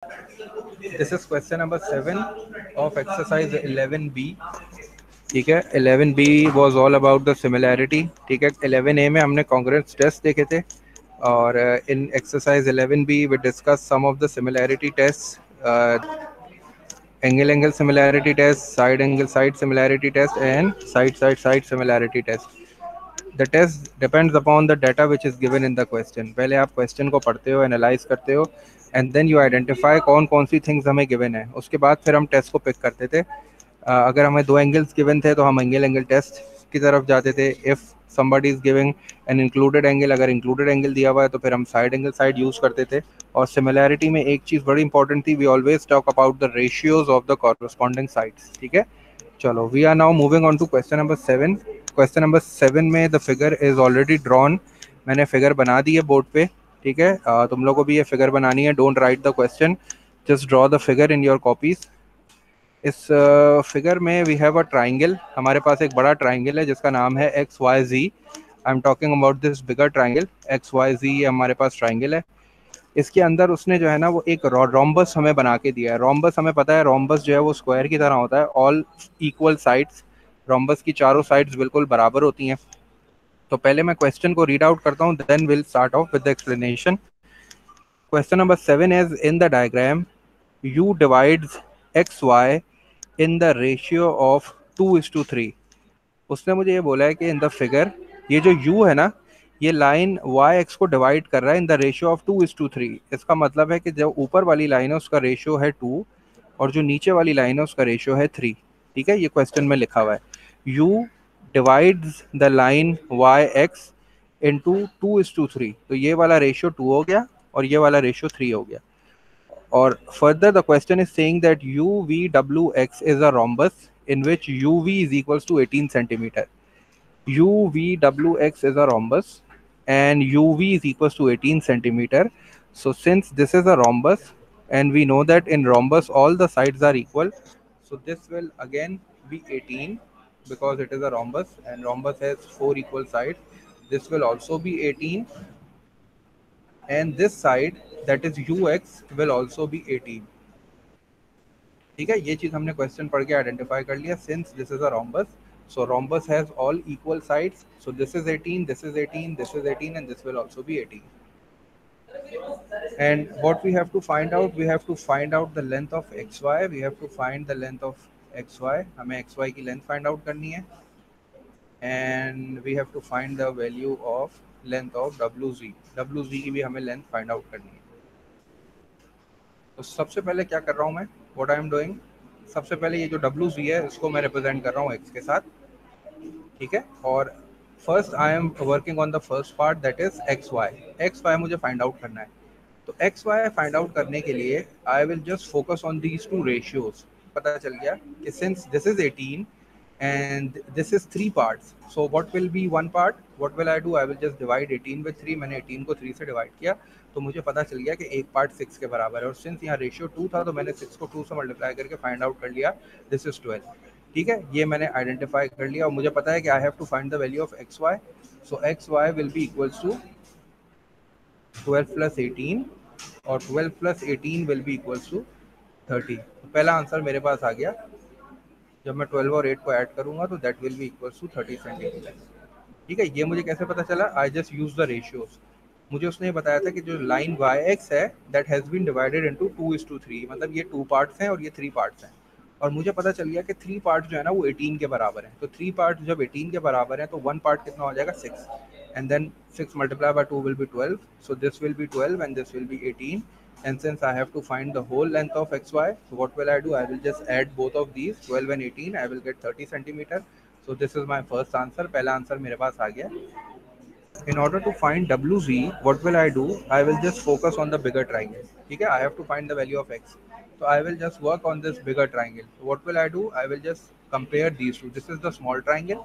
This is question number 7 of exercise 11B. ठीक है, 11B was all about the similarity. ठीक है, 11A में हमने congruence test देखे थे, और in exercise 11B we discussed some of the similarity tests, angle similarity test, side similarity test, and side similarity test. The test depends upon the data which is given in the question. पहले आप question को पढ़ते हो, analyze करते हो, and then you identify कौन कौन सी things हमें given है. उसके बाद फिर हम test को pick करते थे. अगर हमें दो एंगल्स गिवन थे तो हम एंगल टेस्ट की तरफ जाते थे. If somebody is giving an included angle, अगर included angle दिया हुआ है तो फिर हम साइड यूज़ करते थे. और सिमिलैरिटी में एक चीज़ बड़ी इंपॉर्टेंट थी, we always talk about the ratios of the corresponding sides. ठीक है, चलो we are now moving on to question number 7. Question number 7 में the figure is already drawn. मैंने फिगर बना दी है बोर्ड पे. ठीक है, तुम लोगों को भी ये फिगर बनानी है. Don't write the question, just draw the figure in your copies. इस फिगर में वी हैव अ ट्राइंगल. हमारे पास एक बड़ा ट्राइंगल है जिसका नाम है X Y Z. I am talking about this bigger triangle. X Y Z ये हमारे पास ट्राइंगल है. इसके अंदर उसने जो है ना वो एक रोम्बस हमें बना के दिया है. रोम्बस हमें पता है, रोम्बस जो है वो स्क्वायर की तरह होता है. ऑल इक्वल साइड्स, रोम्बस की चारों साइड्स बिल्कुल बराबर होती हैं. तो पहले मैं क्वेश्चन को रीड आउट करता हूँ, then will start off with the explanation. Question number 7 is in the diagram u divides xy in the ratio of 2:3. उसने मुझे ये बोला है कि इन द फिगर ये जो u है ना, ये लाइन y x को डिवाइड कर रहा है इन द रेशियो ऑफ 2:3. इसका मतलब है कि जो ऊपर वाली लाइन है उसका रेशियो है 2, और जो नीचे वाली लाइन है उसका रेशियो है 3. ठीक है, ये क्वेश्चन में लिखा हुआ है u divides the line y x into 2:3. तो ये वाला रेशियो 2 हो गया और ये वाला रेशियो 3 हो गया. Or further, the question is saying that UVWX is a rhombus in which UV is equals to 18 centimeter. UVWX is a rhombus and UV is equals to 18 centimeter. So since this is a rhombus and we know that in rhombus all the sides are equal, so this will again be 18 because it is a rhombus and rhombus has 4 equal sides. This will also be 18, and this side that is ux will also be 18. ठीक है, ये चीज हमने question पढ़ के identify कर लिया. Since this is a rhombus, so rhombus has all equal sides, so this is 18, this is 18, this is 18, and this will also be 18. And what we have to find out, we have to find out the length of xy. We have to find the length of xy. हमें xy की length find out करनी है. And we have to find the value of length of wz. wz की भी हमें length find out करनी है. तो सबसे पहले क्या कर रहा हूँ मैं, व्हाट आई एम डूइंग, सबसे पहले ये जो wz है इसको मैं रिप्रेजेंट कर रहा हूँ x के साथ. ठीक है, और first I am working on the first part that is X Y मुझे फाइंड आउट करना है. तो एक्स वाई फाइंड आउट करने के लिए I will just focus on these two ratios. पता चल गया कि since this is 18 and this is 3 parts, so what will be one part, what will I do, I will just divide 18 with 3. मैंने 18 को 3 से डिवाइड किया तो मुझे पता चल गया कि एक पार्ट 6 के बराबर है. और सिंस यहाँ रेशियो 2 था तो मैंने 6 को 2 से मल्टीप्लाई करके फाइंड आउट कर लिया, दिस इज 12. ठीक है, ये मैंने आइडेंटिफाई कर लिया और मुझे पता है कि I have to find the value of X Y. So X Y will be equals to 12 plus 18 और 12 plus 18 will be equals to 30. तो पहला आंसर मेरे पास आ गया. जब मैं 12 और 8 को ऐड करूंगा तो that will be equals to 30 centimetre. ठीक है, ये मुझे कैसे पता चला, I just use the ratios. मुझे उसने ये बताया था कि जो लाइन वाई एक्स है that has been divided into 2:3, मतलब ये 2 पार्ट्स हैं और ये 3 पार्ट्स हैं. और मुझे पता चल गया कि 3 पार्ट जो है ना वो 18 के बराबर है. तो 3 पार्ट जब 18 के बराबर है तो 1 पार्ट कितना हो जाएगा, 6. And then 6 multiply by 2 will be 12. So this will be 12 and this will be 18. And since I have to find the whole length of xy, so what will I do, I will just add both of these, 12 and 18. I will get 30 centimeter. So this is my first answer. पहला answer मेरे पास आ गया. In order to find wz, what will I do? I will just focus on the bigger triangle. Okay, I have to find the value of x. So I will just work on this bigger triangle. So what will I do? I will just compare these two. This is the small triangle.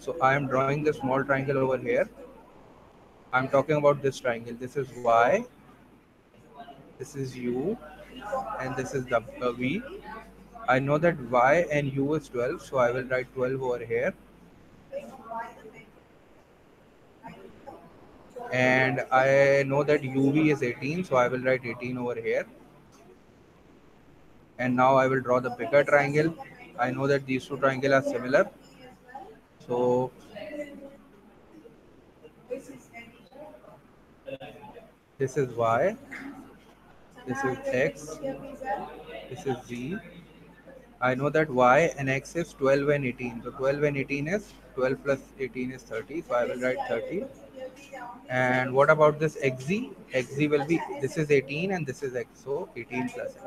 So I am drawing the small triangle over here. I am talking about this triangle. This is y, this is u, and this is the v. I know that y and u is 12, so I will write 12 over here. And I know that uv is 18, so I will write 18 over here. And now I will draw the bigger triangle. I know that these two triangles are similar. So this is y, this is x, this is z. I know that y and x is 12 and 18. So 12 and 18 is 12 plus 18 is 30. So I will write 30. And what about this xz? Xz will be, this is 18 and this is x. So 18 plus x.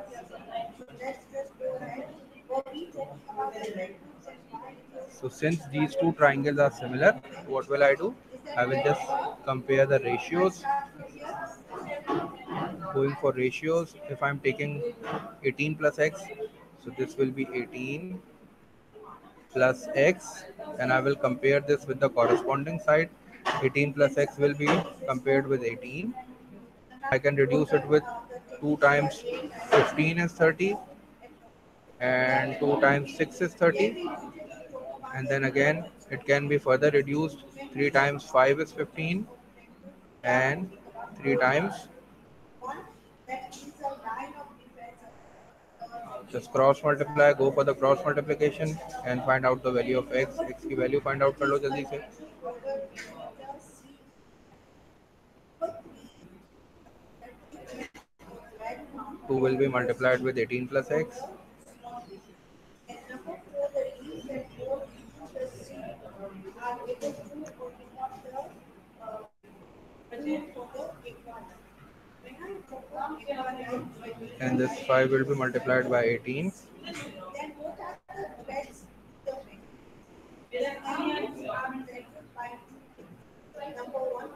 So since these two triangles are similar, what will I do? I will just compare the ratios. Going for ratios, if I'm taking 18 plus x, so this will be 18 plus x, and I will compare this with the corresponding side. 18 plus x will be compared with 18. I can reduce it with 2 times 15 is 30, and 2 times 6 is 30, and then again it can be further reduced. 3 times 5 is 15, and 3 times, just cross multiply, go for the cross multiplication and find out the value of x. X की value find out कर लो जल्दी से. 2 will be multiplied with 18 plus x. And this 5 will be multiplied by 18.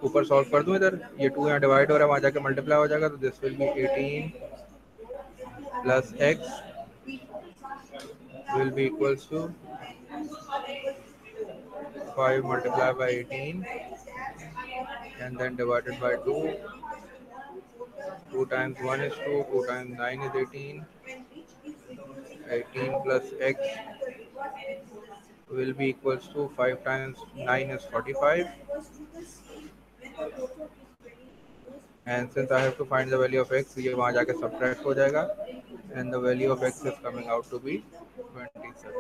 ऊपर solve कर दूं इधर, ये 2 यहाँ डिवाइड हो रहा है, वहां जाके मल्टीप्लाई हो जाएगा, तो this will B 18 plus x will be equals to 5 multiplied by 18 and then divided by 2. 2 times 1 is 2, 2 times 9 is 18. 18 plus x will be equals to 5 times 9 is 45. And since I have to find the value of x, ये वहाँ जाके subtract हो जाएगा, and the value of x is coming out to be 27.